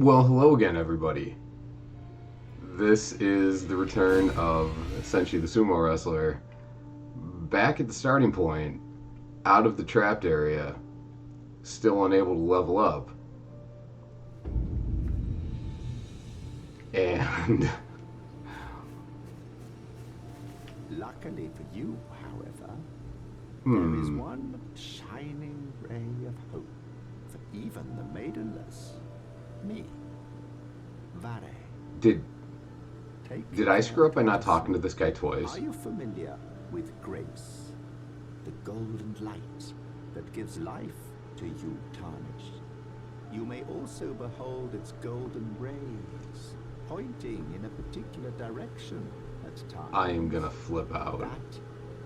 Well, hello again, everybody. This is the return of Senshi the Sumo Wrestler, back at the starting point, out of the trapped area, still unable to level up. And luckily for you, however, there is one shining ray of hope for even the maidenless. Me. Vare. Did I screw up by not talking to this guy twice? Are you familiar with grace? The golden light that gives life to you tarnished. You may also behold its golden rays, pointing in a particular direction at times. I am gonna flip out. That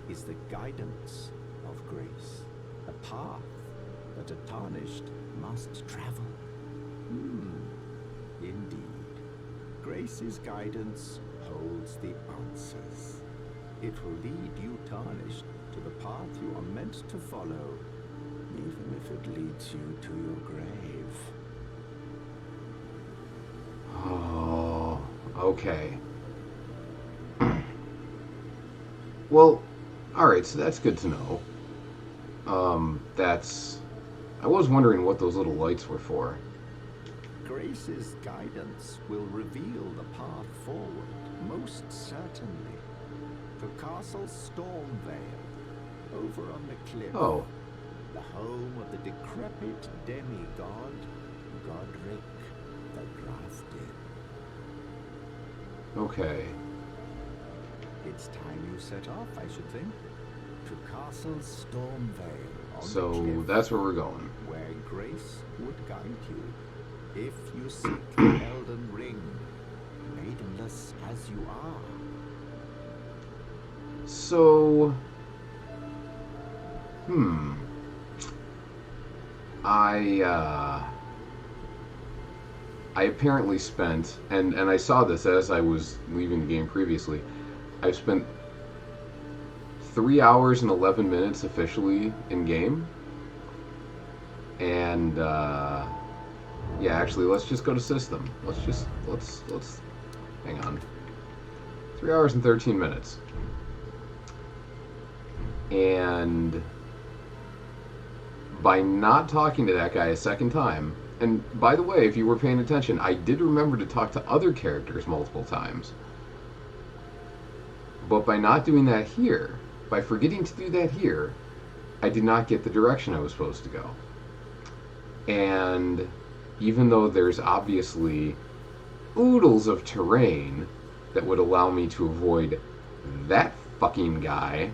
is the guidance of grace, a path that a tarnished must travel. Indeed. Grace's guidance holds the answers. It will lead you tarnished to the path you are meant to follow, even if it leads you to your grave. Oh, okay. Well, alright, so that's good to know. I was wondering what those little lights were for. Grace's guidance will reveal the path forward, most certainly. To Castle Stormvale, over on the cliff. Oh. The home of the decrepit demigod, Godric the Grafted. Okay. It's time you set off, I should think. To Castle Stormvale. So the cliff, that's where we're going. where Grace would guide you. If you seek the Elden Ring, maidenless as you are. So, I apparently spent, and I saw this as I was leaving the game previously, I spent 3 hours and 11 minutes officially in game. And, yeah, actually, let's just go to system. Let's hang on. 3 hours and 13 minutes. And by not talking to that guy a second time, and by the way, if you were paying attention, I did remember to talk to other characters multiple times. But by not doing that here, by forgetting to do that here, I did not get the direction I was supposed to go. And even though there's obviously oodles of terrain that would allow me to avoid that fucking guy,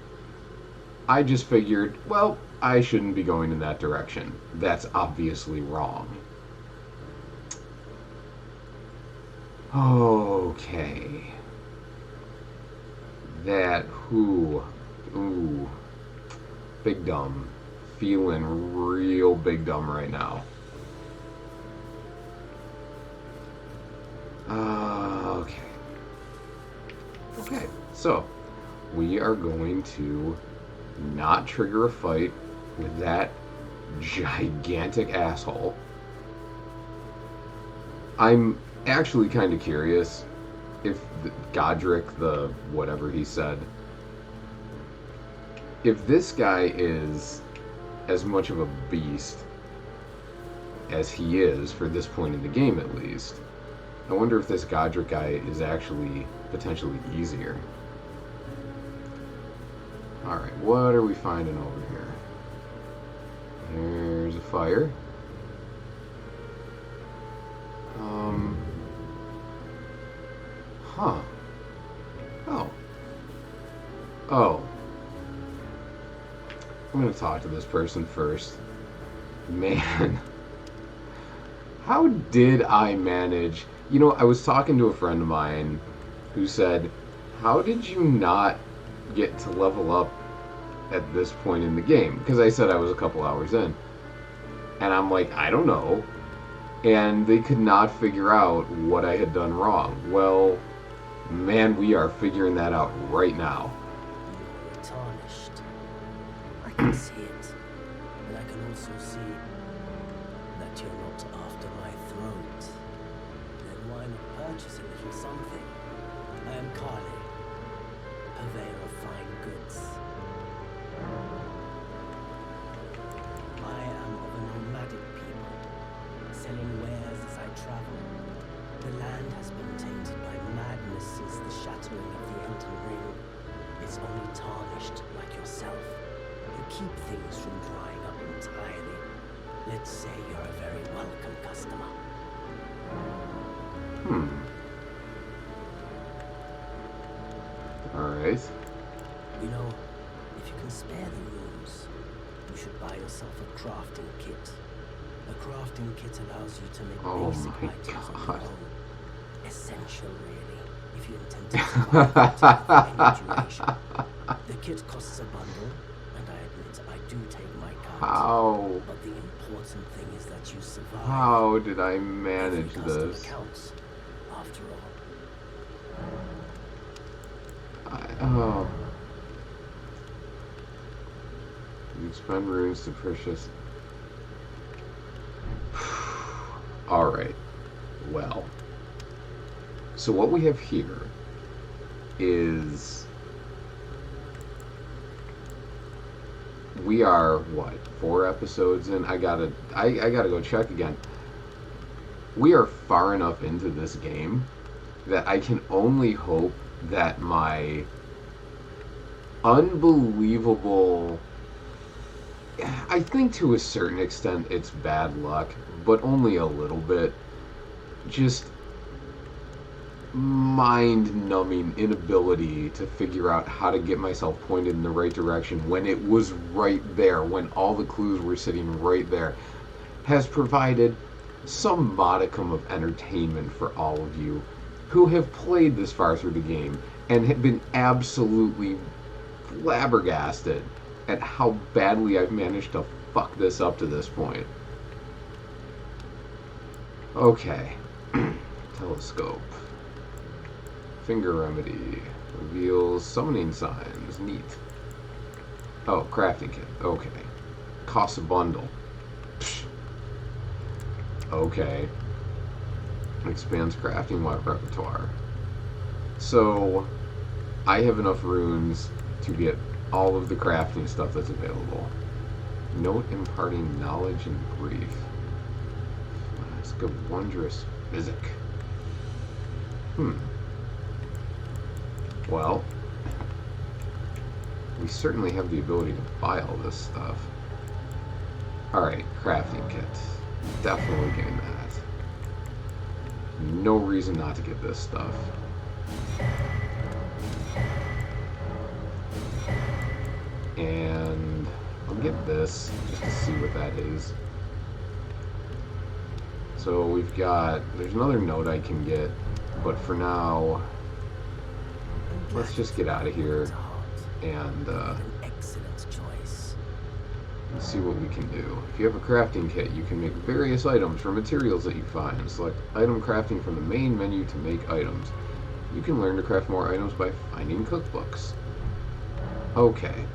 I just figured, well, I shouldn't be going in that direction. That's obviously wrong. Okay. Ooh, big dumb. Feeling real big dumb right now. Okay, so we are going to not trigger a fight with that gigantic asshole. I'm actually kind of curious if Godric, the whatever he said, if this guy is as much of a beast as he is for this point in the game at least. I wonder if this Godric guy is actually potentially easier. Alright, what are we finding over here? There's a fire. Huh. Oh. I'm gonna talk to this person first. Man. How did I manage... You know, I was talking to a friend of mine who said, how did you not get to level up at this point in the game? Because I said I was a couple hours in. And I'm like, I don't know. And they could not figure out what I had done wrong. Well, man, we are figuring that out right now. You are tarnished. I can see it. But I can also see that you're not after my throat. purchase a little something. I am Carly, purveyor of fine goods. I am of a nomadic people, selling wares as I travel. The land has been tainted by madness since the shattering of the Elden Ring. It's only tarnished like yourself. You keep things from drying up entirely. Let's say you're a very welcome customer. Alright. You know, if you can spare the rooms, you should buy yourself a crafting kit. A crafting kit allows you to make basic items on your own. Essential, really, if you intend to survive for any duration. The kit costs a bundle, and I admit I do take my cut. How? But the important thing is that you survive. How did I manage Every customer this? counts, after all. Oh. You spend runes to purchase. Alright. Well. So what we have here is we are what, 4 episodes in? I gotta go check again. We are far enough into this game that I can only hope that my unbelievable, I think to a certain extent it's bad luck, but only a little bit, just mind-numbing inability to figure out how to get myself pointed in the right direction when it was right there, when all the clues were sitting right there, has provided some modicum of entertainment for all of you who have played this far through the game and have been absolutely flabbergasted at how badly I've managed to fuck this up to this point. Okay. Telescope. Finger remedy. Reveals summoning signs. Neat. Oh, crafting kit. Okay. Costs a bundle. Psh. Okay. Expands crafting repertoire. So, I have enough runes to get all of the crafting stuff that's available. Note imparting knowledge and grief. Let's go wondrous physic. Well, we certainly have the ability to buy all this stuff. Alright, crafting kit. Definitely getting that. No reason not to get this stuff. And I'll get this just to see what that is. So we've got, there's another note I can get, but for now, let's just get out of here and Excellent choice. see what we can do. If you have a crafting kit, you can make various items from materials that you find. Select item crafting from the main menu to make items. You can learn to craft more items by finding cookbooks. Okay.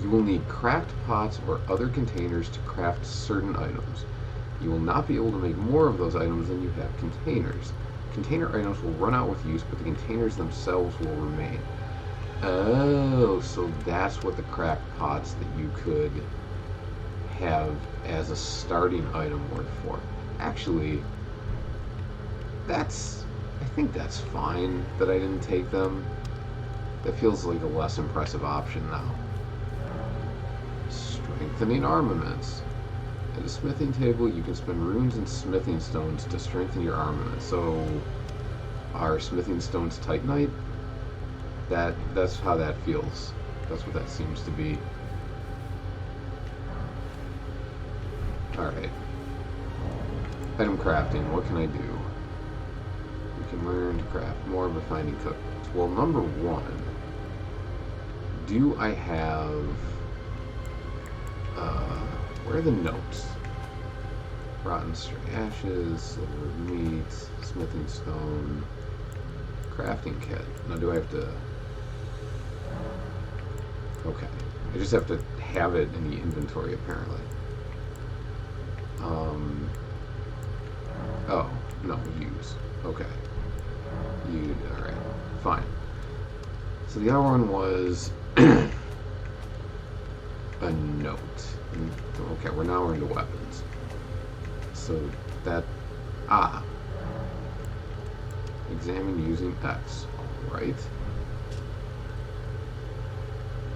You will need craft pots or other containers to craft certain items. You will not be able to make more of those items than you have containers. Container items will run out with use, but the containers themselves will remain. Oh, so that's what the craft pots that you could have as a starting item were for. Actually, I think that's fine that I didn't take them. That feels like a less impressive option now. Strengthening armaments. At a smithing table, you can spend runes and smithing stones to strengthen your armament. So, are smithing stones Titanite? That's how that feels. That's what that seems to be. Alright. Item crafting, what can I do? You can learn to craft more by finding cookbooks. Well, number one, do I have... where are the notes? Rotten stray ashes, silver meat, smithing stone, crafting kit. Now do I have to... Okay. I just have to have it in the inventory, apparently. Oh, No, use. Okay. You, alright. Fine. So the other one was a note. Okay, we're into weapons. So that, examine using X. Alright.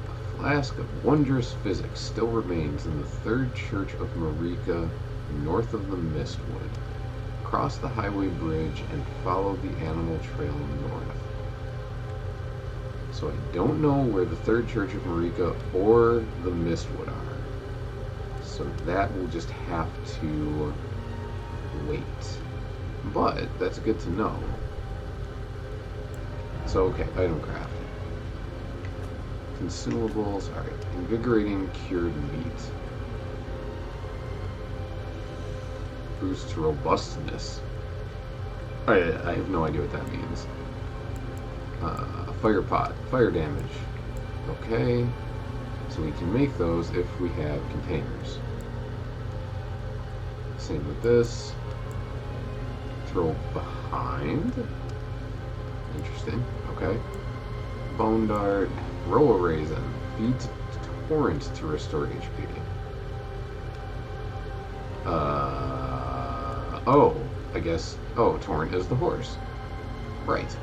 A flask of wondrous physics still remains in the third church of Marika, north of the Mistwood. Cross the highway bridge and follow the animal trail north. So I don't know where the third church of Marika or the Mistwood are. So that will just have to wait. But that's good to know. So okay, item craft. Consumables, alright. Invigorating cured meat. Boosts robustness. I have no idea what that means. Fire pot, fire damage. Okay. So we can make those if we have containers. Same with this. Throw behind. Interesting. Okay. Bone dart. Roll a raisin. Feed torrent to restore HP. Oh, I guess. Oh, torrent is the horse. Right.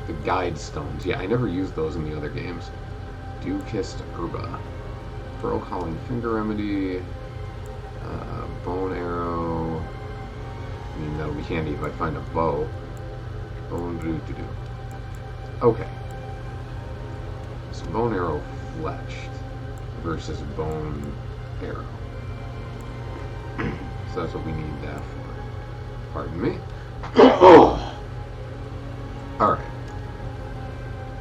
The guide stones. Yeah, I never used those in the other games. Dew-kissed herba. Pearl calling finger remedy. Bone arrow. I mean, that'll be handy if I find a bow. Bone do-do-do. Okay. So bone arrow fletched versus bone arrow. So that's what we need that for. Pardon me. Alright.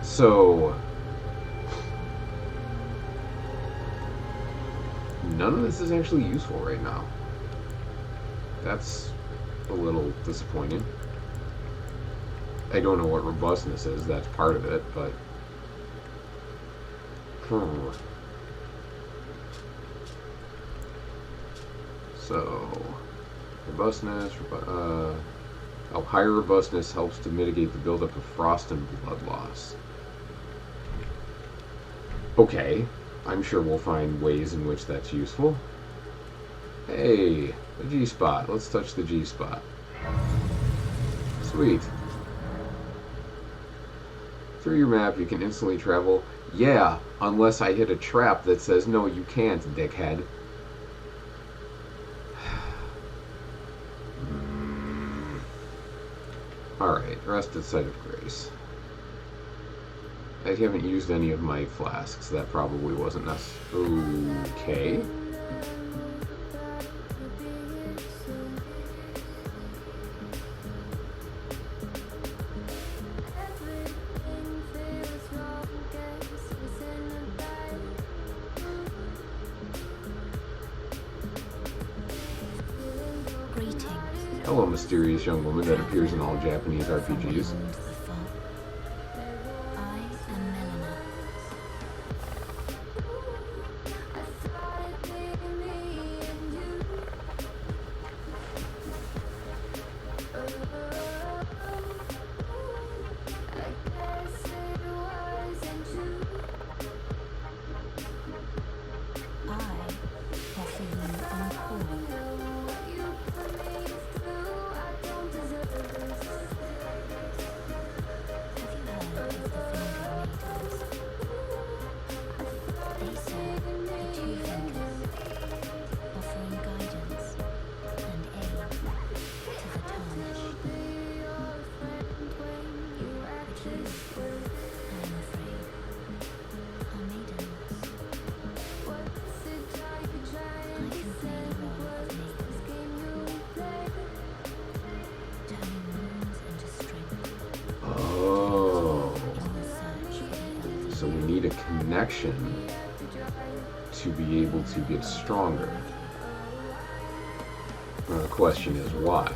So none of this is actually useful right now. That's a little disappointing. I don't know what robustness is, that's part of it, but so robustness, higher robustness helps to mitigate the buildup of frost and blood loss. Okay, I'm sure we'll find ways in which that's useful. Hey, the G-spot. Let's touch the G-spot. Sweet. Through your map, you can instantly travel. Yeah, unless I hit a trap that says, no, you can't, dickhead. Alright, rest at Site of Grace. I haven't used any of my flasks. That probably wasn't necessary. Okay. Hello, mysterious young woman that appears in all Japanese RPGs. So we need a connection to be able to get stronger. The question is why?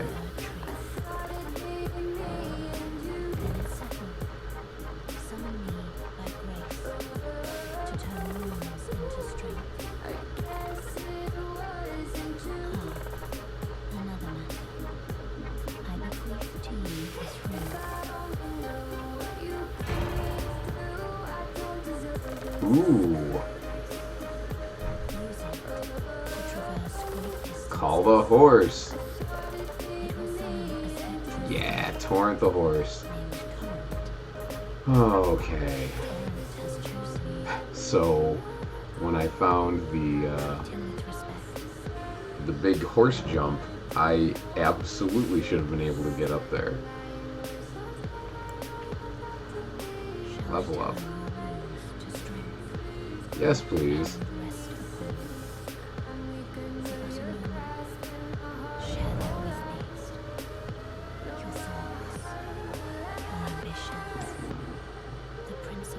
Ooh. Call the horse. Yeah, Torrent the horse. Okay. So, when I found the big horse jump, I absolutely should have been able to get up there. Level up. Yes, please.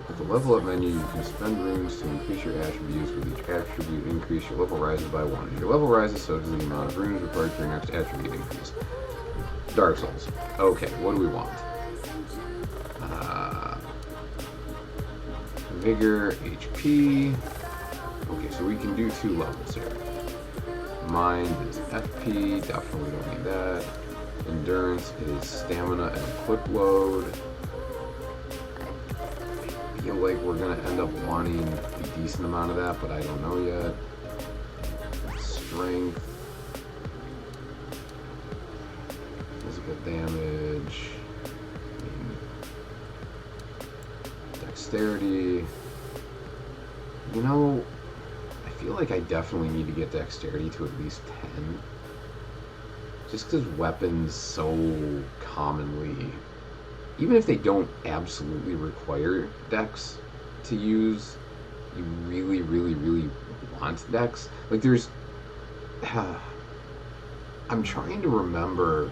With the level up menu, you can spend runes to increase your attributes. With each attribute increase, your level rises by 1. As your level rises, so does the amount of runes required for your next attribute increase. Dark Souls. Okay, what do we want? Vigor, HP. Okay, so we can do 2 levels here. Mind is FP, definitely don't need that. Endurance is stamina and quick load. I feel like we're gonna end up wanting a decent amount of that, but I don't know yet. Strength. Physical damage. Dexterity. You know, I feel like I definitely need to get dexterity to at least 10. Just because weapons so commonly, even if they don't absolutely require dex to use, you really, really, really want dex. Like there's, I'm trying to remember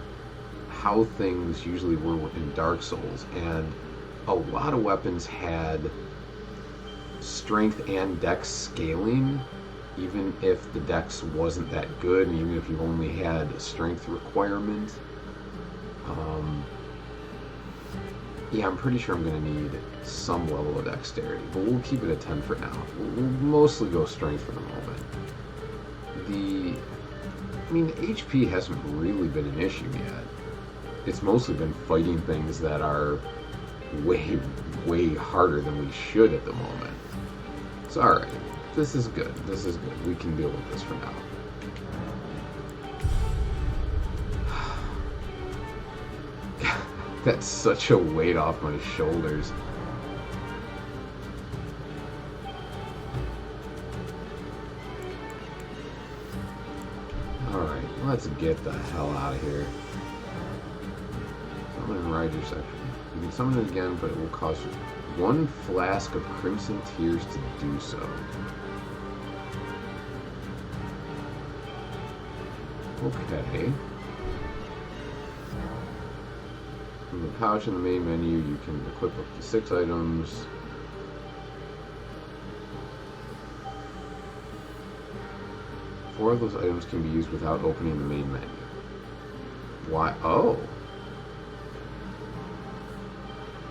how things usually were in Dark Souls, and a lot of weapons had strength and dex scaling, even if the dex wasn't that good, and even if you only had a strength requirement. Yeah, I'm pretty sure I'm going to need some level of dexterity, but we'll keep it at 10 for now. We'll mostly go strength for the moment. I mean, HP hasn't really been an issue yet. It's mostly been fighting things that are way, way harder than we should at the moment. So, alright. This is good. This is good. We can deal with this for now. That's such a weight off my shoulders. Alright, let's get the hell out of here. Summon and ride your section. You can summon it again, but it will cost 1 flask of Crimson Tears to do so. Okay. From the pouch in the main menu, you can equip up to 6 items. Four of those items can be used without opening the main menu. Why? Oh.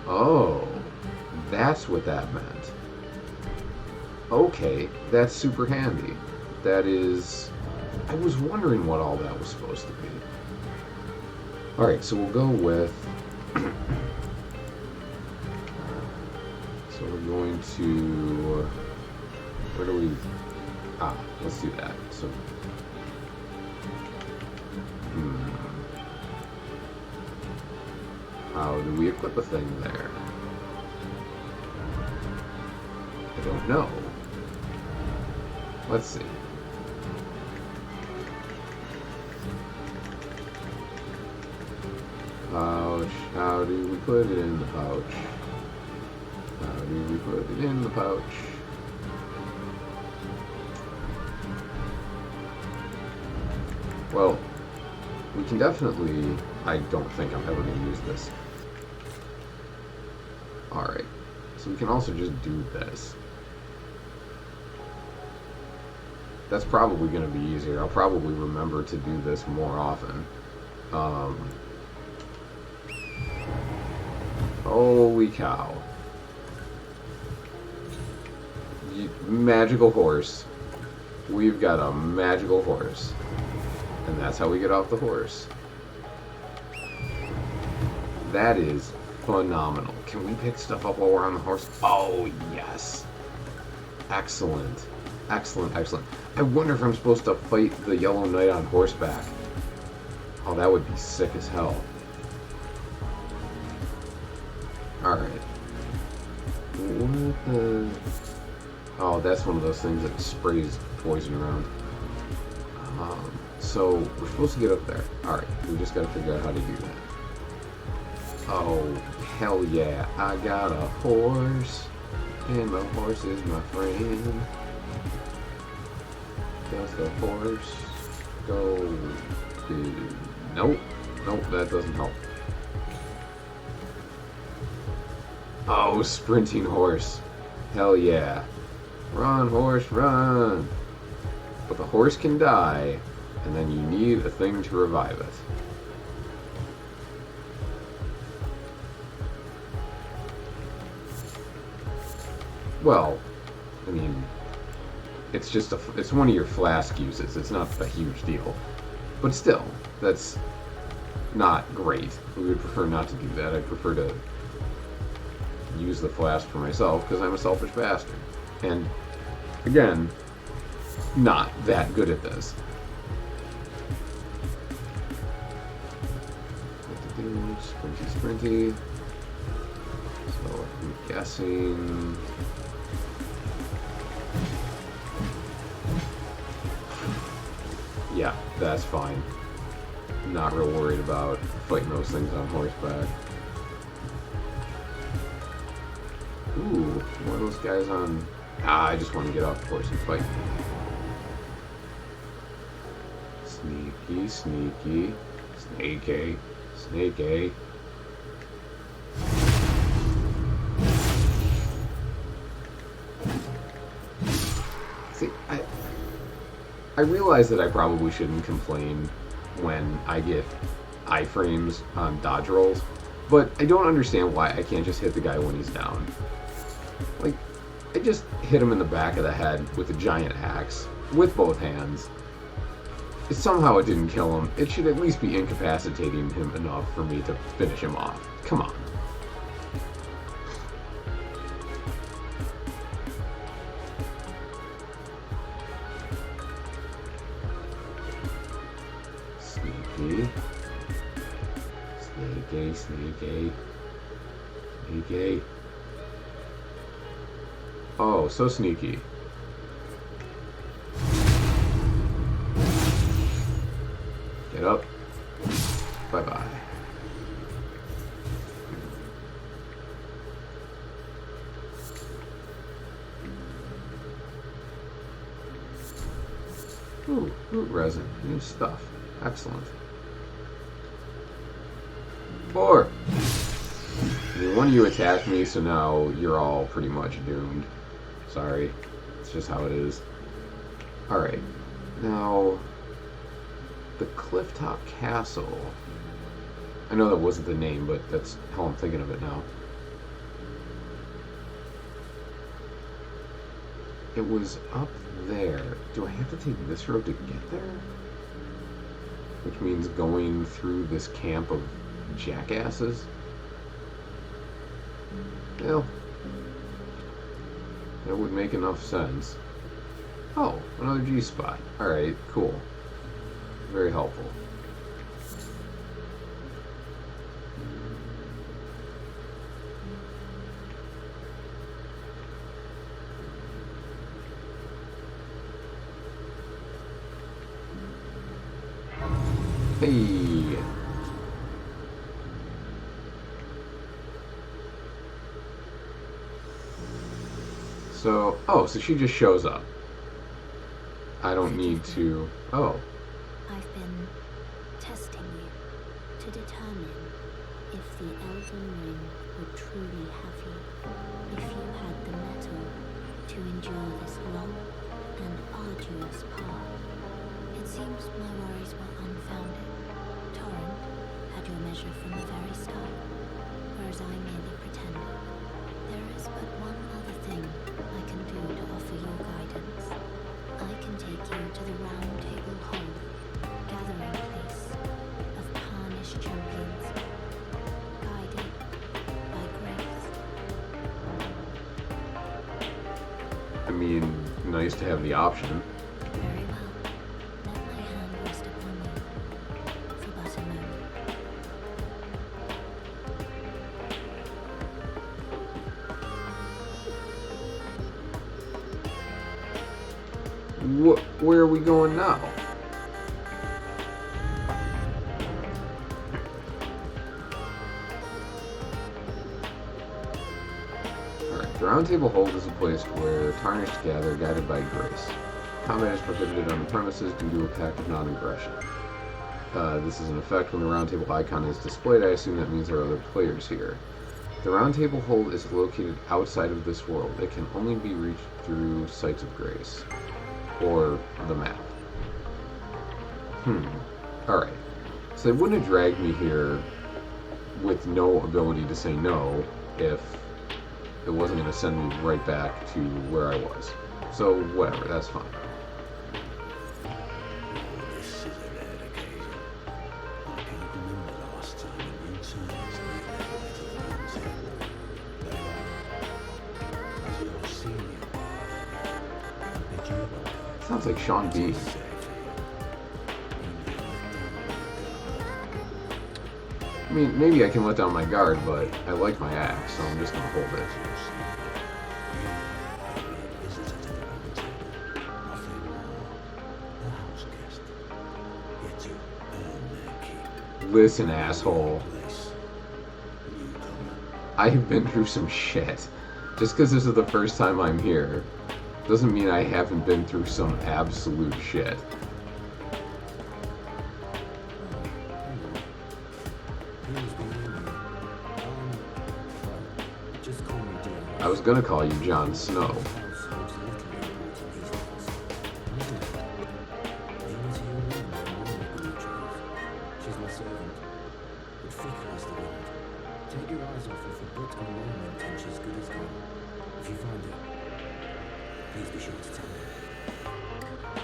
Oh. That's what that meant. Okay, that's super handy. That is... I was wondering what all that was supposed to be. Alright, so we'll go with... So we're going to... Where do we... let's do that. So... How do we equip a thing there? I don't know. Let's see. Pouch. How do we put it in the pouch? How do we put it in the pouch? Well, we can definitely... I don't think I'm ever going to use this. Alright. So we can also just do this. That's probably going to be easier. I'll probably remember to do this more often. Holy cow. Magical horse. We've got a magical horse. And that's how we get off the horse. That is phenomenal. Can we pick stuff up while we're on the horse? Oh, yes. Excellent. Excellent, excellent. I wonder if I'm supposed to fight the Yellow Knight on horseback. Oh, that would be sick as hell. Alright. What the... Oh, that's one of those things that sprays poison around. So, we're supposed to get up there. Alright, we just gotta figure out how to do that. Oh, hell yeah. I got a horse. And my horse is my friend. Does the horse go to... Nope. Nope, that doesn't help. Oh, sprinting horse. Hell yeah. Run, horse, run. But the horse can die, and then you need a thing to revive it. Well, I mean, it's just it's one of your flask uses. It's not a huge deal. But still, that's not great. We would prefer not to do that. I'd prefer to use the flask for myself because I'm a selfish bastard. And again, not that good at this. Sprinty. So I'm guessing. Yeah, that's fine. Not real worried about fighting those things on horseback. Ooh, one of those guys on... I just want to get off the horse and fight. Sneaky, sneaky. Snakey, snakey. See, I realize that I probably shouldn't complain when I get iframes on dodge rolls, but I don't understand why I can't just hit the guy when he's down. Like, I just hit him in the back of the head with a giant axe, with both hands. Somehow it didn't kill him. It should at least be incapacitating him enough for me to finish him off. Come on. Sneaky. Sneaky, sneaky. Sneaky. Oh, so sneaky. Get up. Bye-bye. Ooh, root resin. New stuff. Excellent. 4. I mean, one of you attacked me, so now you're all pretty much doomed. Sorry. It's just how it is. Alright. Now, the Clifftop Castle. I know that wasn't the name, but that's how I'm thinking of it now. It was up there. Do I have to take this road to get there? Which means going through this camp of jackasses? Well, that would make enough sense. Oh, another G spot. Alright, cool. Very helpful. Hey! So, oh, so she just shows up. I don't need to... Oh. I've been testing you to determine if the Elden Ring would truly have you, if you had the mettle to endure this long and arduous path. It seems my worries were unfounded. Torrent had your measure from the very start, whereas I merely pretended. There is but one other thing I can do to offer you guidance. I can take you to the Roundtable Hold, gathering place of tarnished champions, guided by grace. I mean, nice to have the option. Very well. Let my hand rest upon you for but a moment. Where are we going now? Alright, the Roundtable Hold is a place where tarnished gather, guided by grace. Combat is prohibited on the premises due to a pact of non-aggression. This is an effect when the Roundtable icon is displayed. I assume that means there are other players here. The Roundtable Hold is located outside of this world. It can only be reached through sites of grace. Or the map. Alright. So they wouldn't have dragged me here with no ability to say no if it wasn't going to send me right back to where I was. So, whatever, that's fine. This is a rare occasion. I can't remember the last time a new tourist made it to the museum. As your senior, I bid you welcome. Sounds like Sean B. I mean, maybe I can let down my guard, but I like my axe, so I'm just gonna hold it. Listen, asshole. I have been through some shit. Just because this is the first time I'm here doesn't mean I haven't been through some absolute shit. I was gonna call you Jon Snow.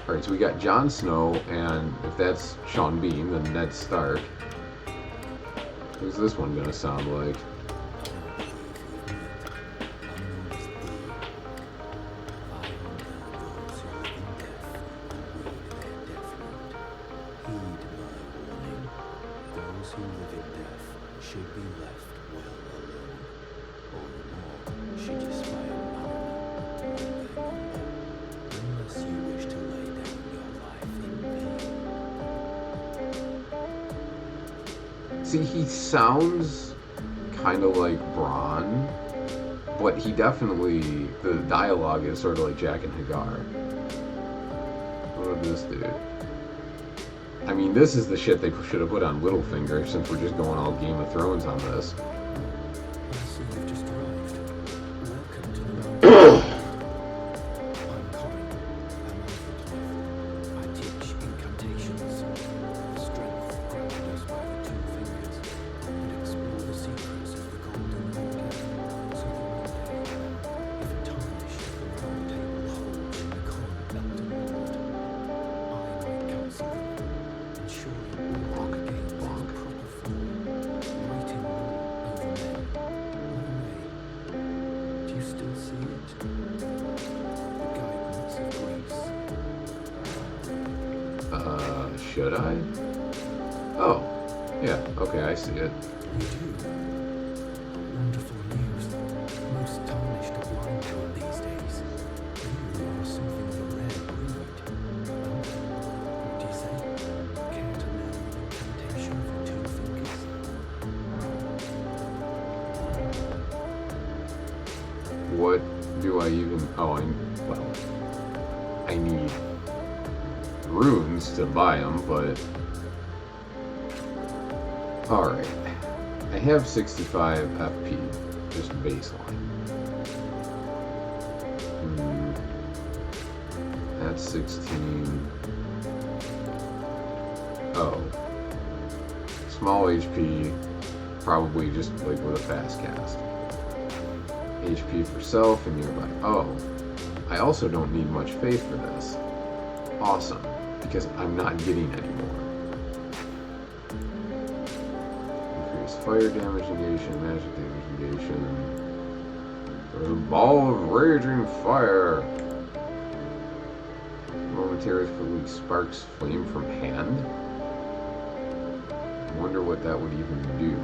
Alright, so we got Jon Snow, and if that's Sean Bean, then Ned Stark. Who's this one gonna sound like? See, he sounds kind of like Bronn, but he definitely, the dialogue is sort of like Jack and Hagar. What about this dude? I mean, this is the shit they should have put on Littlefinger, since we're just going all Game of Thrones on this. Should I? Oh, yeah, okay, I see it. Wonderful news. Most tarnished are blind to it these days. You are something of a rare breed. What do you say? Care to learn an incantation for 2 fingers? What do I even... Oh, I need runes to buy them, but... Alright. I have 65 FP, just baseline. That's 16. Oh. Small HP, probably just like with a fast cast. HP for self and nearby. Oh. I also don't need much faith for this. Awesome, because I'm not getting any more. Increased fire damage negation, magic damage negation. There's a ball of raging fire. momentarily sparks flame from hand. I wonder what that would even do.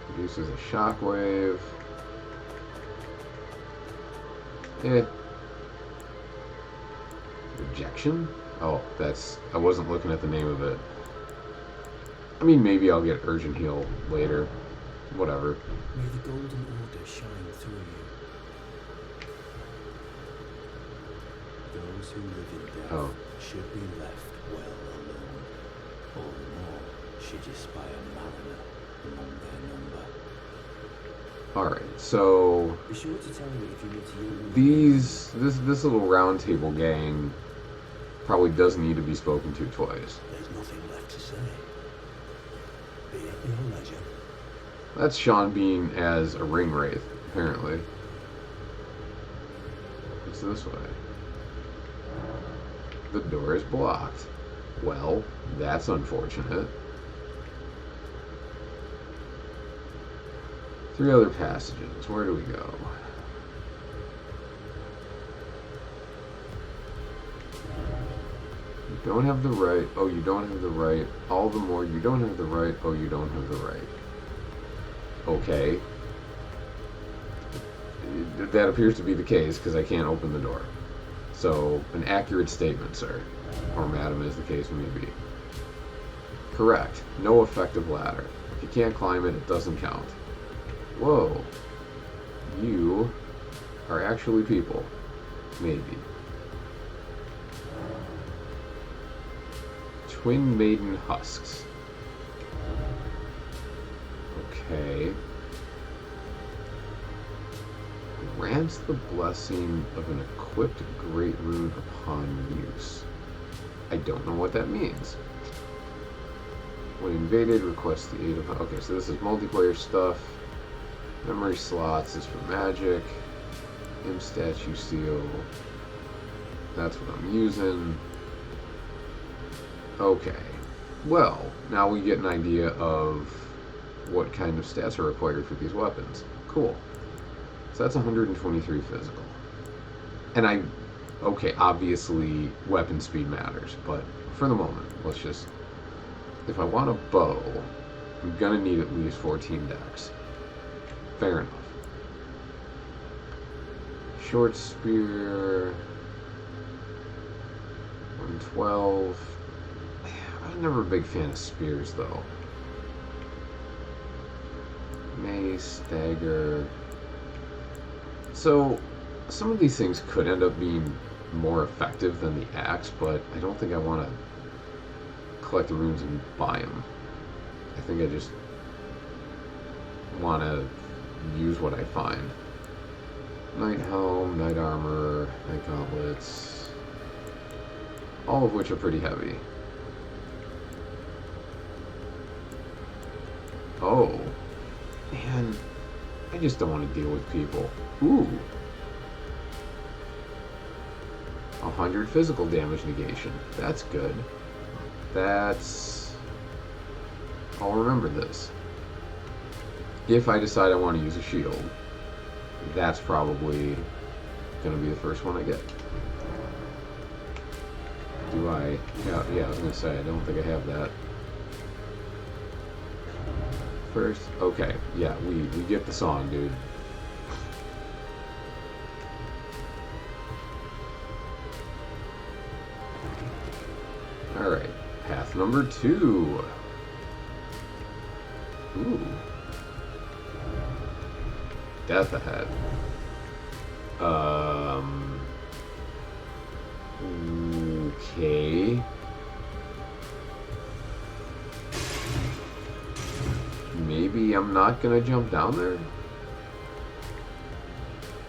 Produces a shockwave. Rejection? Oh, I wasn't looking at the name of it. I mean, maybe I'll get Urgent Heal later. Whatever. May the golden order shine through you. Those who live in death should be left well alone. All the more should you spy a mariner among their number. Alright, so Be sure to tell me if you need to use this little round table gang probably doesn't need to be spoken to twice. There's nothing left to say. Be at your leisure. That's Sean Bean as a ring wraith, apparently. It's this way. The door is blocked. Well, that's unfortunate. 3 other passages. Where do we go? You don't have the right. Oh, you don't have the right. All the more, you don't have the right. Oh, you don't have the right. Okay. That appears to be the case because I can't open the door. So, an accurate statement, sir. Or madam, as the case may be. Correct. No effective ladder. If you can't climb it, it doesn't count. Whoa. You are actually people. Maybe. Twin Maiden Husks. Okay. Grants the blessing of an equipped great rune upon use. I don't know what that means. When invaded, request the aid of... Okay, so this is multiplayer stuff. Memory slots is for magic. Imp statue seal. That's what I'm using. Okay. Well, now we get an idea of what kind of stats are required for these weapons. Cool. So that's 123 physical. And okay, obviously weapon speed matters, but for the moment, let's just, if I want a bow, I'm gonna need at least 14 dex. Fair enough. Short spear, 112. I was never a big fan of spears, though. Mace, dagger. So, some of these things could end up being more effective than the axe, but I don't think I want to collect the runes and buy them. I think I just want to use what I find. Knight helm, knight armor, knight gauntlets, all of which are pretty heavy. Oh, man, I just don't want to deal with people. Ooh. 100 physical damage negation. That's good. I'll remember this. If I decide I want to use a shield, that's probably going to be the first one I get. Do I? Yeah, I was going to say, I don't think I have that. First? Okay, yeah, we get the song, dude. Alright, path number 2. Ooh. Death ahead. Okay. Maybe I'm not gonna jump down there?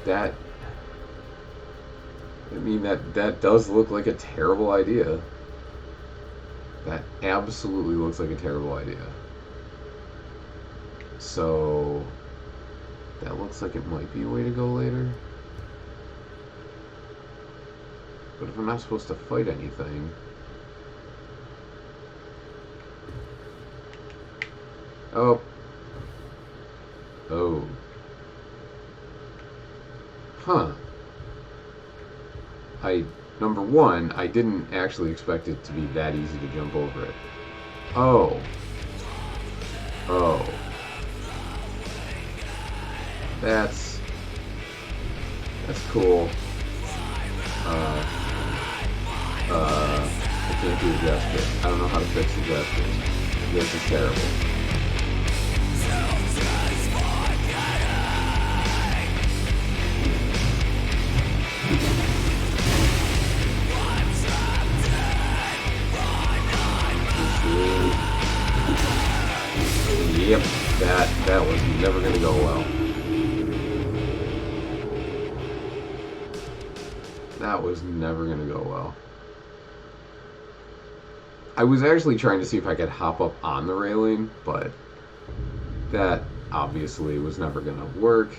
That does look like a terrible idea. That absolutely looks like a terrible idea. So, that looks like it might be a way to go later. But if I'm not supposed to fight anything... Oh. Oh. Huh. number one, I didn't actually expect it to be that easy to jump over it. Oh. Oh. That's cool. I can't do a gesture. I don't know how to fix the gestures. This is terrible. Yep, that was never gonna go well. That was never gonna go well. I was actually trying to see if I could hop up on the railing, but that obviously was never gonna work.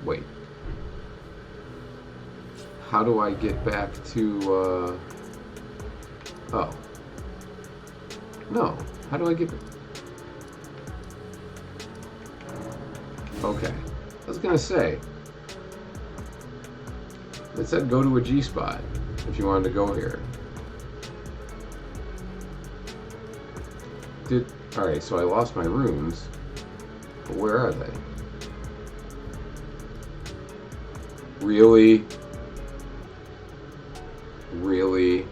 Wait. How do I get back to, oh. No. How do I get... Okay. I was gonna say, it said go to a G spot if you wanted to go here. Alright, so I lost my runes, but where are they? Really? Really?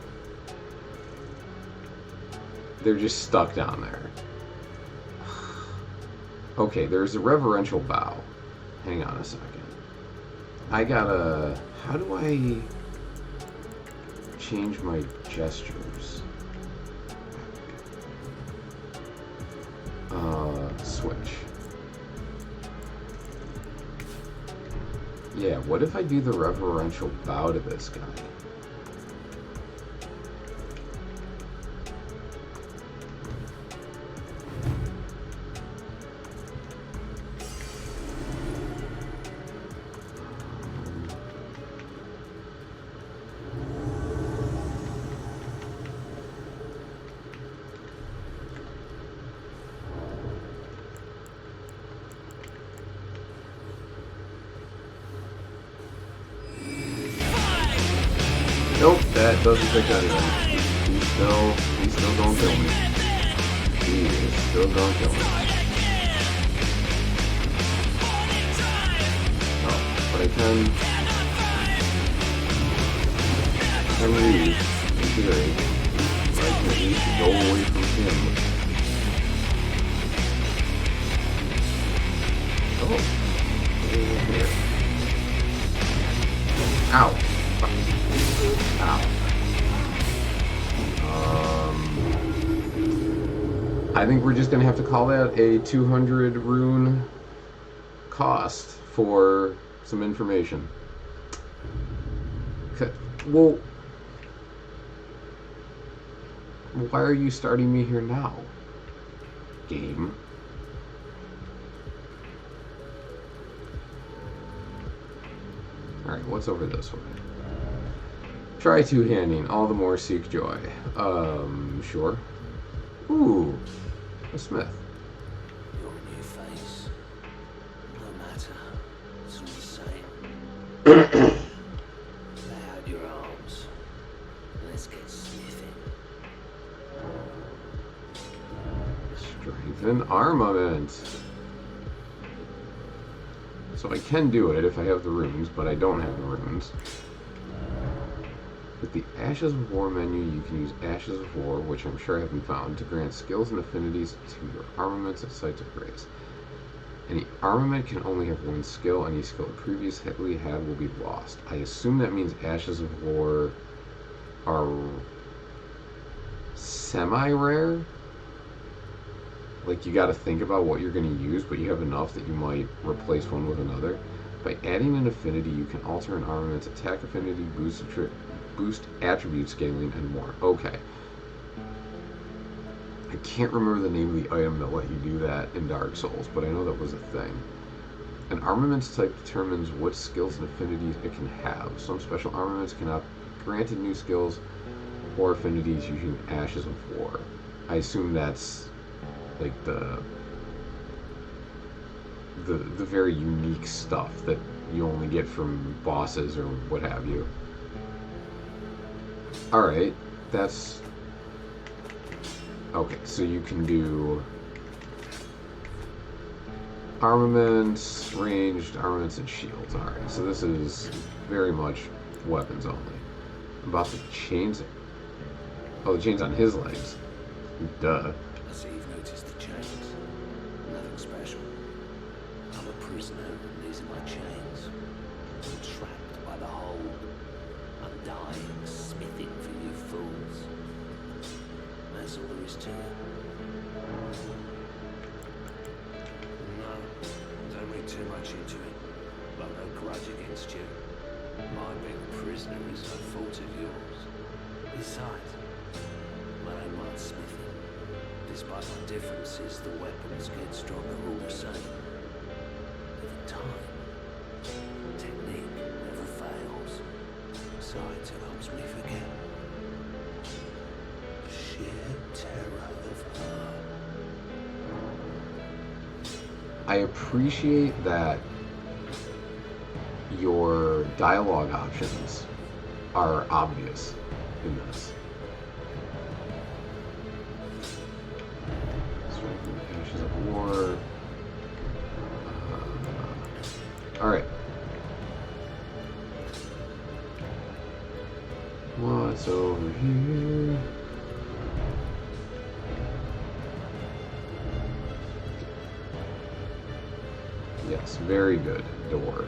They're just stuck down there. Okay, there's a reverential bow. Hang on a second. I gotta... How do I change my gestures? Switch. Yeah, what if I do the reverential bow to this guy? Nope, that doesn't fix anything. He's still gonna kill me. He is still gonna kill me. Oh, but I can leave, in theory. But I can at least go away from him. Oh, over here. Ow. Ow. I think we're just gonna have to call that a 200 rune cost for some information. Well, why are you starting me here now, game? Alright, what's over this way? Try two-handing, all the more seek joy. Sure. Ooh, a smith. Your new face. No matter. It's all the same. Lay out your arms. Let's get smithing. Strengthen armaments. So I can do it if I have the runes, but I don't have the runes. With the Ashes of War menu, you can use Ashes of War, which I'm sure I haven't found, to grant skills and affinities to your armaments at sites of grace. Any armament can only have one skill. Any skill it previously had will be lost. I assume that means Ashes of War are semi-rare? Like, you gotta think about what you're gonna use, but you have enough that you might replace one with another. By adding an affinity, you can alter an armament's attack affinity, boost attribute scaling, and more. Okay. I can't remember the name of the item that let you do that in Dark Souls, but I know that was a thing. An armaments type determines what skills and affinities it can have. Some special armaments cannot be granted new skills or affinities using Ashes of War. I assume that's like the the very unique stuff that you only get from bosses or what have you. Alright, that's... Okay, so you can do armaments, ranged armaments, and shields. Alright, so this is very much weapons only. I'm about to change it. Oh, the chain's on his legs. Duh. I see you've noticed the chains. Nothing special. I'm a prisoner, and these are my chains. I'm trapped by the hold. I'm dying, smithing for you fools. That's all there is to it. No, don't read too much into it. I've no grudge against you. My being a prisoner is no fault of yours. Besides, my name might smithing. Despite our differences, the weapons get stronger all the same. With time, technique never fails. Besides, it helps me forget. Sheer terror of her. I appreciate that your dialogue options are obvious in this. Striking the ashes of war. Alright. What's over here? Yes, very good. Door.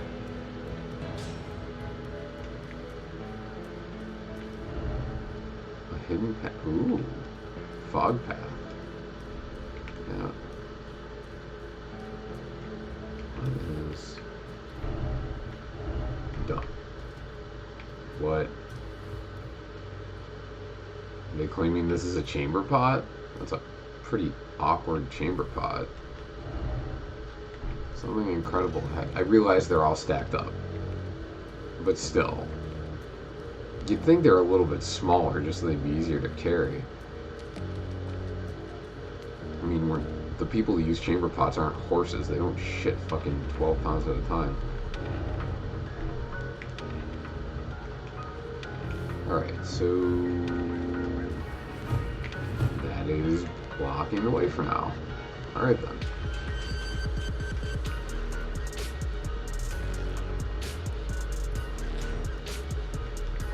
A hidden path. Ooh. Fog path. Yeah. What is... Done. What? Are they claiming this is a chamber pot? That's a pretty awkward chamber pot. Something incredible. I realize they're all stacked up. But still. You'd think they're a little bit smaller just so they'd be easier to carry. I mean, the people who use chamber pots aren't horses. They don't shit fucking 12 pounds at a time. Alright, so... that is blocking the way for now. Alright then.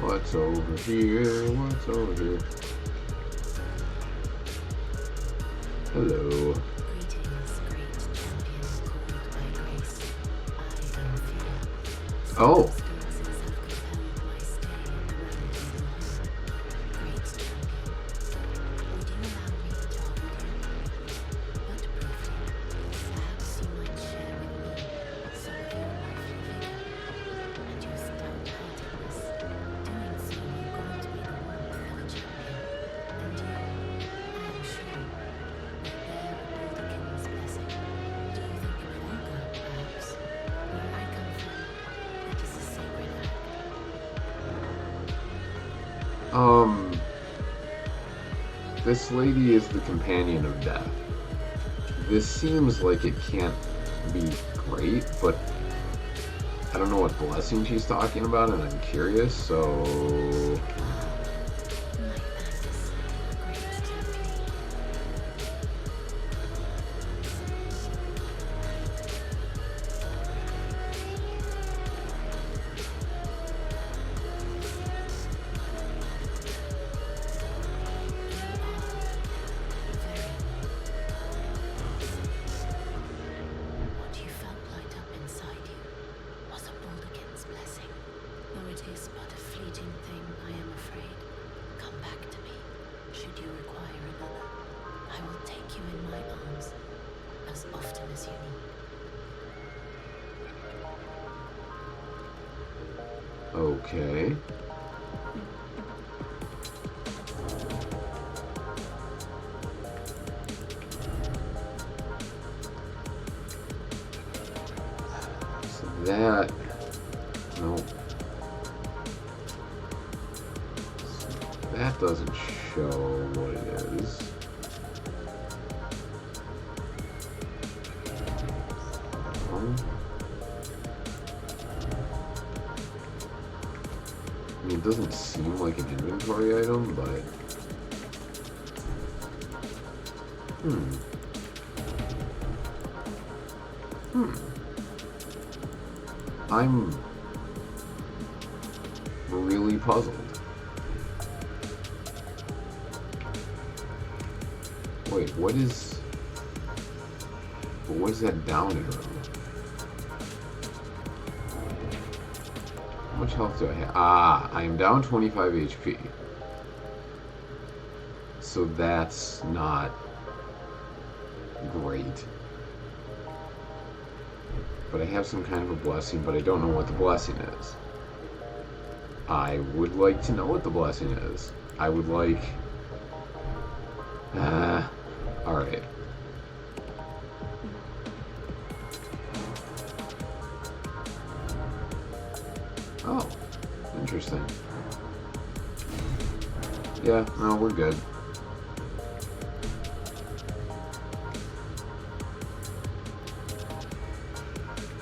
What's over here? What's over here? Hello. Greetings, great champion called by grace. I am fear. Oh. Circumstances have compelled my stay in the realms of the great champion. Would you allow me to hold you? But briefly, perhaps you might share with me some of your lively vigor and your stout-heartedness. Doing so will grant me the warmth of a champion, and you, I am sure, bear a Baldican's blessing. Do you think it vulgar, perhaps? Where I come from, it is a sacred act. This lady is the companion of death. This seems like it can't be great, but I don't know what blessing she's talking about, and I'm curious, so... My thanks, great champion. What you felt light up inside you was a Baldican's blessing. Though it is but a fleeting thing, I am afraid. Come back to me. Should you require another, I will take you in my arms as often as you need. Okay. So that... no. That doesn't show what it is. it doesn't seem like an inventory item, but... I'm really puzzled. Wait, what is that down arrow? How much health do I have? Ah, I am down 25 HP. So that's not great. But I have some kind of a blessing, but I don't know what the blessing is. I would like to know what the blessing is. I would like... alright. Oh, interesting. Yeah, no, we're good.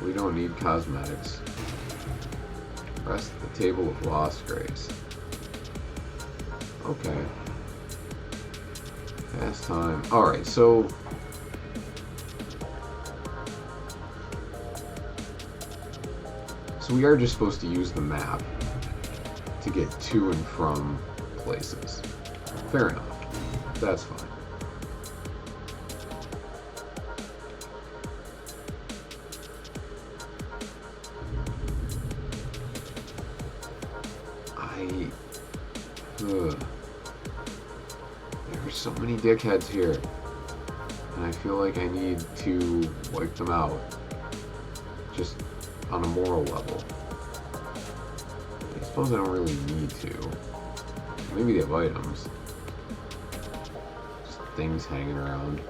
We don't need cosmetics. Rest at the table of lost grace. Okay. Past time. Alright, so... So we are just supposed to use the map to get to and from places. Fair enough. That's fine. There's so many dickheads here, and I feel like I need to wipe them out, just on a moral level. I suppose I don't really need to. Maybe they have items. Just things hanging around.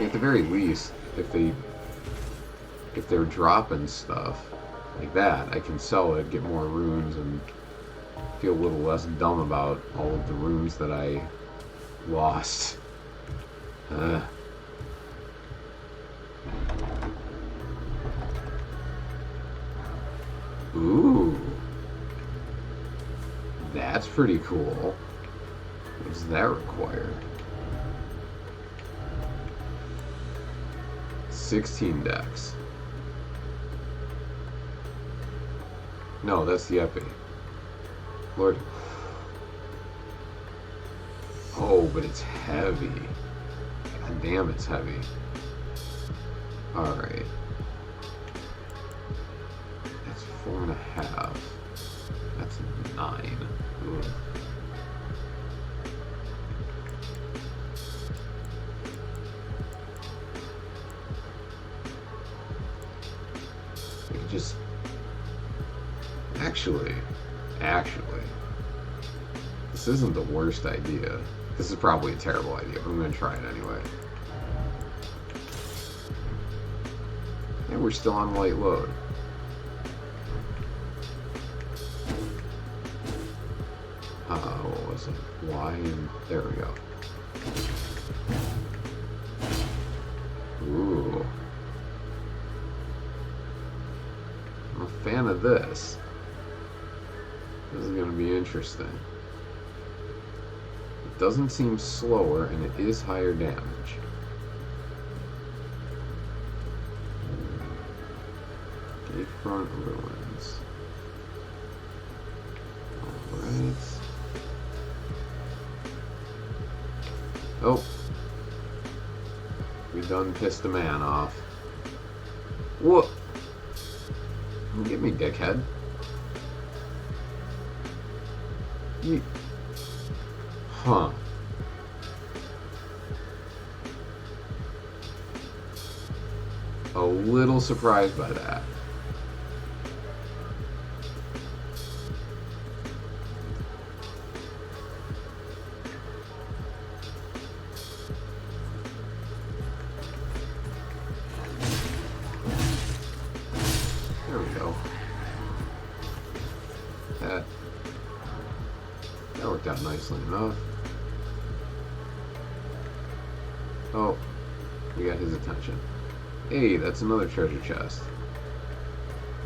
At the very least, if they're dropping stuff like that, I can sell it, get more runes, and feel a little less dumb about all of the runes that I lost. Ooh. That's pretty cool. What does that require? 16 decks. No, that's the epi. Lord. Oh, but it's heavy. God damn, it's heavy. Alright. That's 4.5. That's 9. Ugh. Just actually, this isn't the worst idea. This is probably a terrible idea, but I'm gonna try it anyway. And we're still on light load. What was it? Y and there we go. Ooh. I'm a fan of this. This is going to be interesting. It doesn't seem slower, and it is higher damage. Gatefront Ruins. Alright. Oh. We done pissed a man off. Whoa. Get me, dickhead. Huh. A little surprised by that. There we go. That worked out nicely enough. Oh, we got his attention. Hey, that's another treasure chest.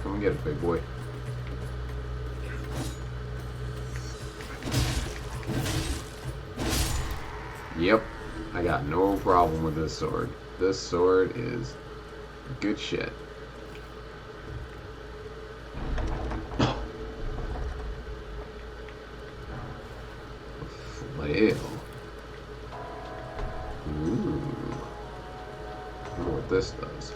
Come and get it, big boy. Yep, I got no problem with this sword. This sword is good shit. Flail. Ooh. I wonder what this does.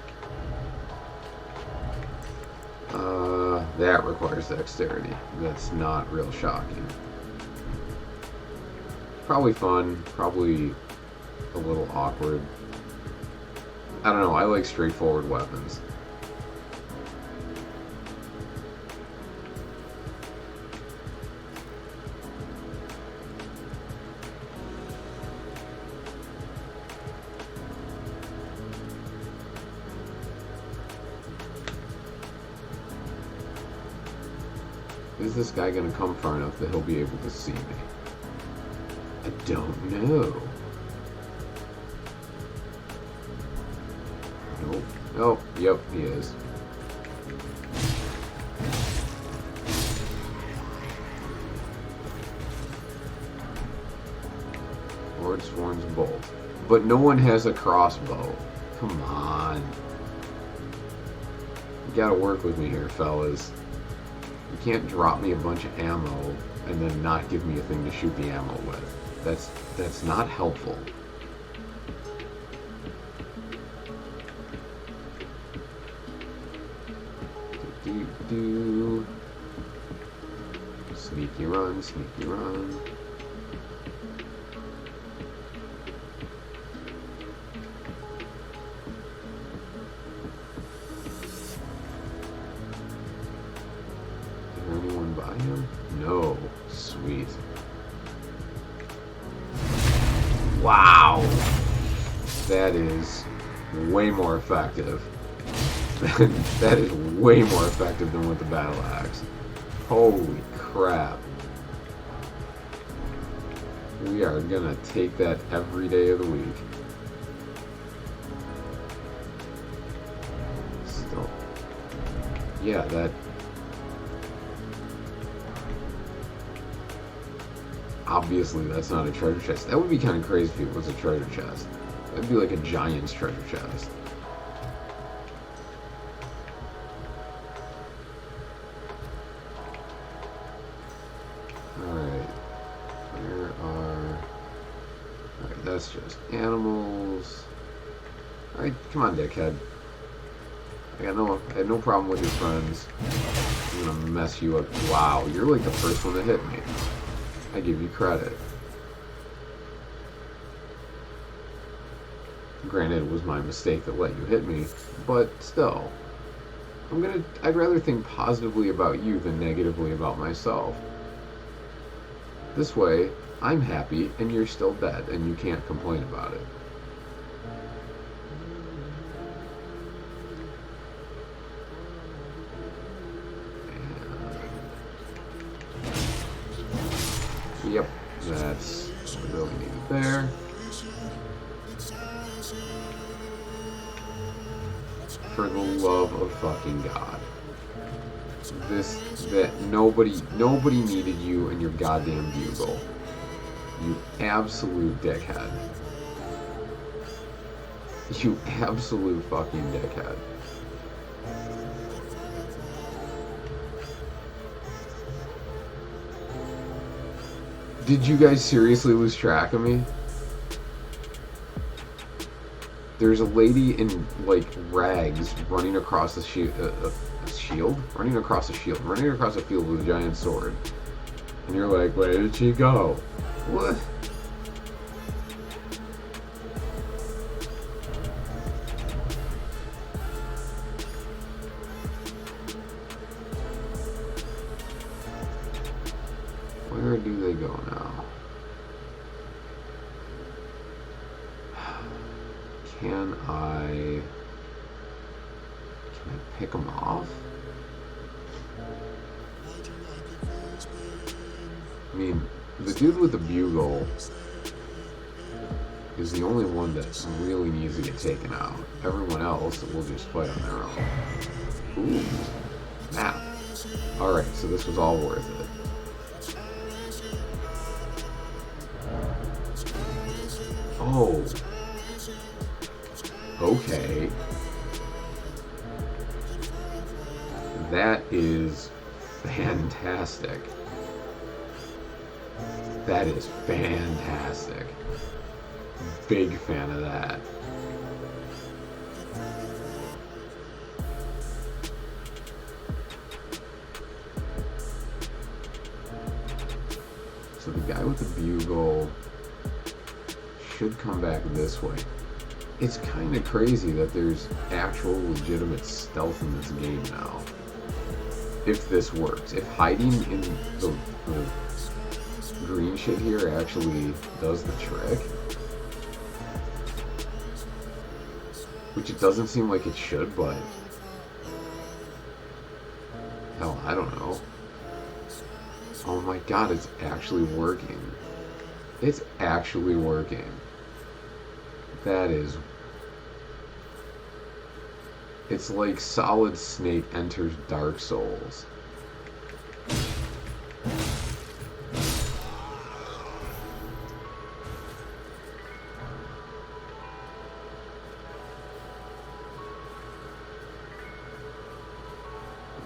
That requires dexterity. That's not real shocking. Probably fun, probably a little awkward. I don't know, I like straightforward weapons. Is this guy gonna come far enough that he'll be able to see me? I don't know. Nope. Oh, yep, he is. Lord Sworn's bolt. But no one has a crossbow. Come on. You gotta work with me here, fellas. You can't drop me a bunch of ammo and then not give me a thing to shoot the ammo with. That's not helpful. Do. Sneaky run, sneaky run. Is there anyone by him? No. Sweet. Wow. That is way more effective. That is way more effective than with the battle axe. Holy crap. We are gonna take that every day of the week. Still. Yeah, that... Obviously, that's not a treasure chest. That would be kind of crazy if it was a treasure chest. That would be like a giant's treasure chest. That's just animals. Alright, come on, dickhead. I had no problem with your friends. I'm gonna mess you up. Wow, you're like the first one that hit me. I give you credit. Granted, it was my mistake that let you hit me, but still. I'd rather think positively about you than negatively about myself. This way, I'm happy, and you're still dead, and you can't complain about it. And yep, that's what we really needed there. For the love of fucking God. Nobody needed you and your goddamn bugle. You absolute dickhead. You absolute fucking dickhead. Did you guys seriously lose track of me? There's a lady in, like, rags running across a shield? Running across a shield. Running across a field with a giant sword. And you're like, where did she go? What? Where do they go now? Can I pick them off? I mean, the dude with the bugle is the only one that really needs to get taken out. Everyone else will just fight on their own. Ooh, map. Alright, so this was all worth it. Oh. Okay. That is fantastic. That is fantastic. Big fan of that. So the guy with the bugle should come back this way. It's kind of crazy that there's actual legitimate stealth in this game now. If this works. If hiding in the green shit here actually does the trick. Which it doesn't seem like it should, but hell, I don't know. Oh my god, it's actually working. It's actually working. That is... It's like Solid Snake enters Dark Souls.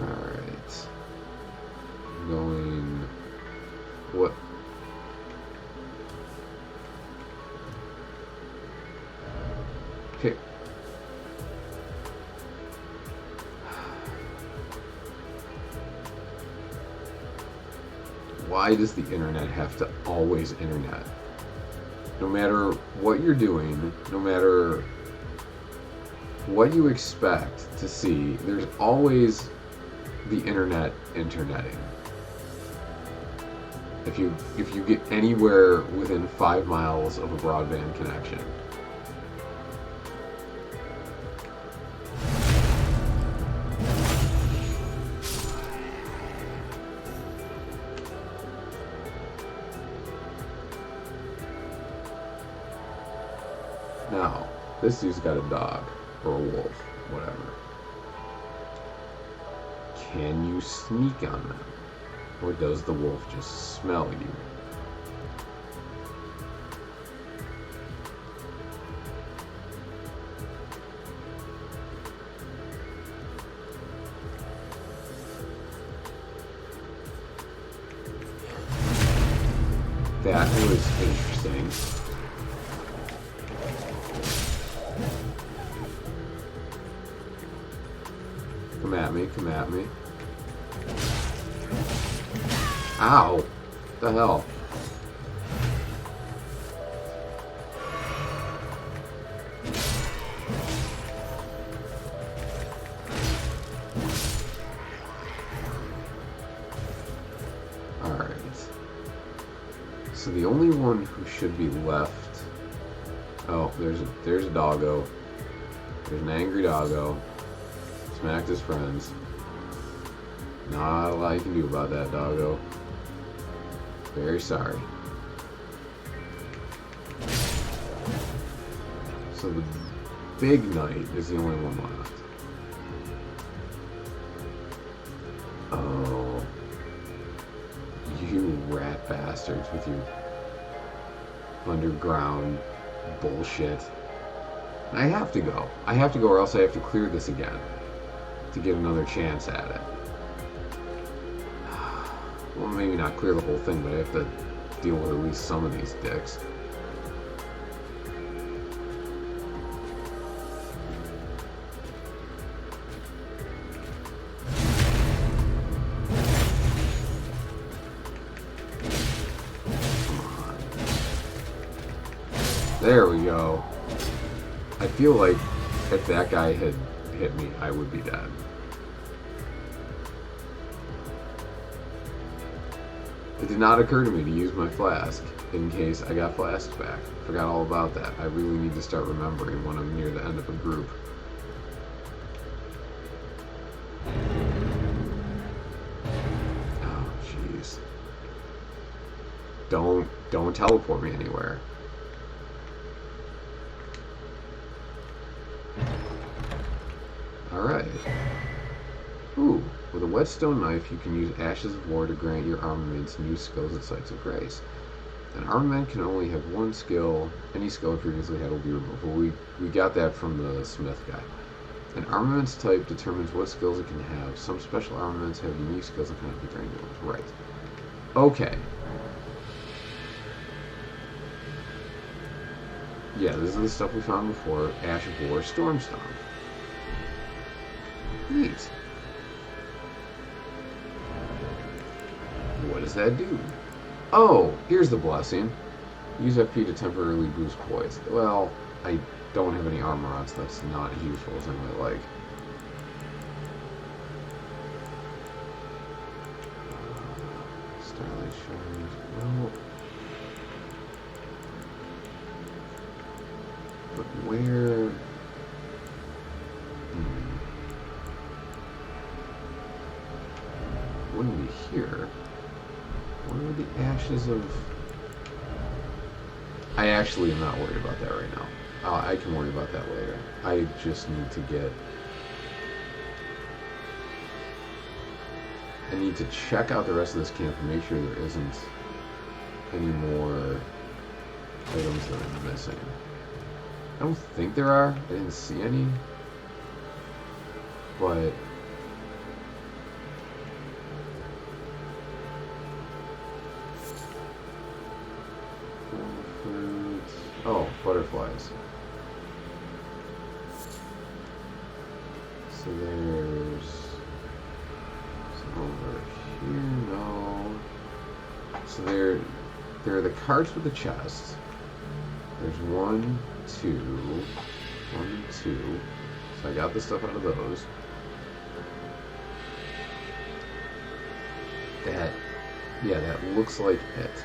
Alright. Going... What? Okay. Why does the internet have to always internet? No matter what you're doing, no matter what you expect to see, there's always the internet interneting. If you get anywhere within 5 miles of a broadband connection. Now, this dude's got a dog, or a wolf, whatever. Can you sneak on them? Or does the wolf just smell you? That was interesting. Come at me, come at me. Ow! What the hell? Alright. So the only one who should be left... Oh, there's a doggo. There's an angry doggo. Smacked his friends. Not a lot you can do about that, doggo. Very sorry. So the big knight is the only one left. Oh. You rat bastards with your underground bullshit. I have to go. I have to go or else I have to clear this again to get another chance at it. Well, maybe not clear the whole thing, but I have to deal with at least some of these dicks. Come on. There we go. I feel like if that guy had hit me, I would be dead. It did not occur to me to use my flask in case I got flasks back. Forgot all about that. I really need to start remembering when I'm near the end of a group. Oh, jeez. Don't don't teleport me anywhere. Alright. Ooh, with a whetstone knife, you can use Ashes of War to grant your armaments new skills at sites of grace. An armament can only have one skill. Any skill it previously had will be removed. Well, we got that from the smith guy. An armaments type determines what skills it can have. Some special armaments have unique skills that cannot be granted. Right. Okay. Yeah, this is the stuff we found before. Ash of War, Storm Stomp. Neat. What does that do? Oh, here's the blessing. Use FP to temporarily boost poise. Well, I don't have any armor on, so that's not as useful as I might like. Starlight Shards. No. But where? Wouldn't be here. Where are the ashes of... I actually am not worried about that right now. I can worry about that later. I just need to get... I need to check out the rest of this camp and make sure there isn't any more items that I'm missing. I don't think there are. I didn't see any. But... oh, butterflies. So there's some over here, no. So there are the carts with the chests. There's 1, 2, 1, 2. So I got the stuff out of those. That looks like it.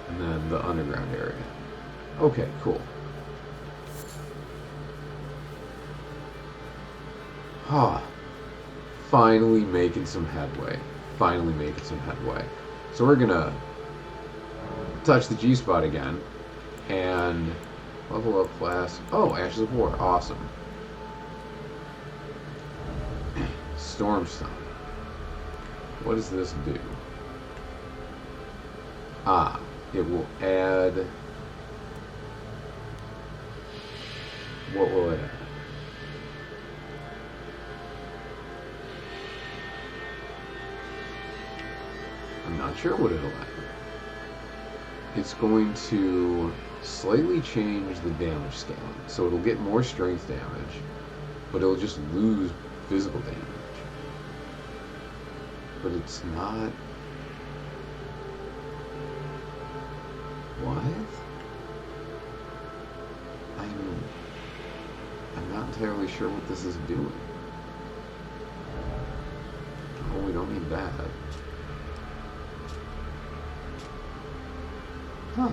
And then the underground area. Okay, cool. Finally making some headway. So we're gonna touch the G-spot again and level up class. Oh, Ashes of War, awesome. Storm Stomp. What does this do? It will add... what will it add? I'm not sure what it'll add. It's going to slightly change the damage scaling. So it'll get more strength damage, but it'll just lose physical damage. But it's not... what? I'm not entirely sure what this is doing. Oh, we don't need that. Huh.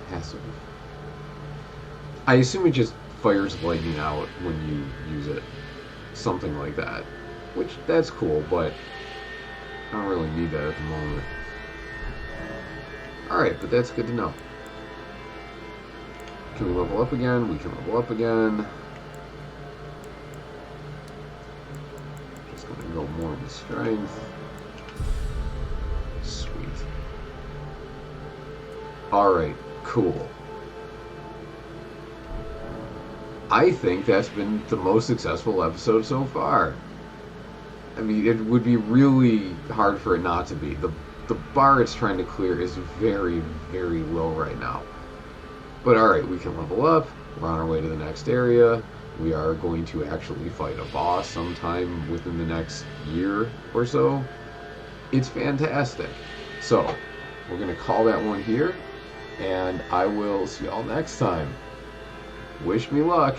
Passive. I assume it just fires lightning out when you use it. Something like that. Which, that's cool, but I don't really need that at the moment. Alright, but that's good to know. Can we level up again? We can level up again. Just gonna go more into strength. Sweet. Alright, cool. I think that's been the most successful episode so far. I mean, it would be really hard for it not to be. The bar it's trying to clear is very, very low right now. But alright, we can level up. We're on our way to the next area. We are going to actually fight a boss sometime within the next year or so. It's fantastic. So, we're going to call that one here. And I will see y'all next time. Wish me luck.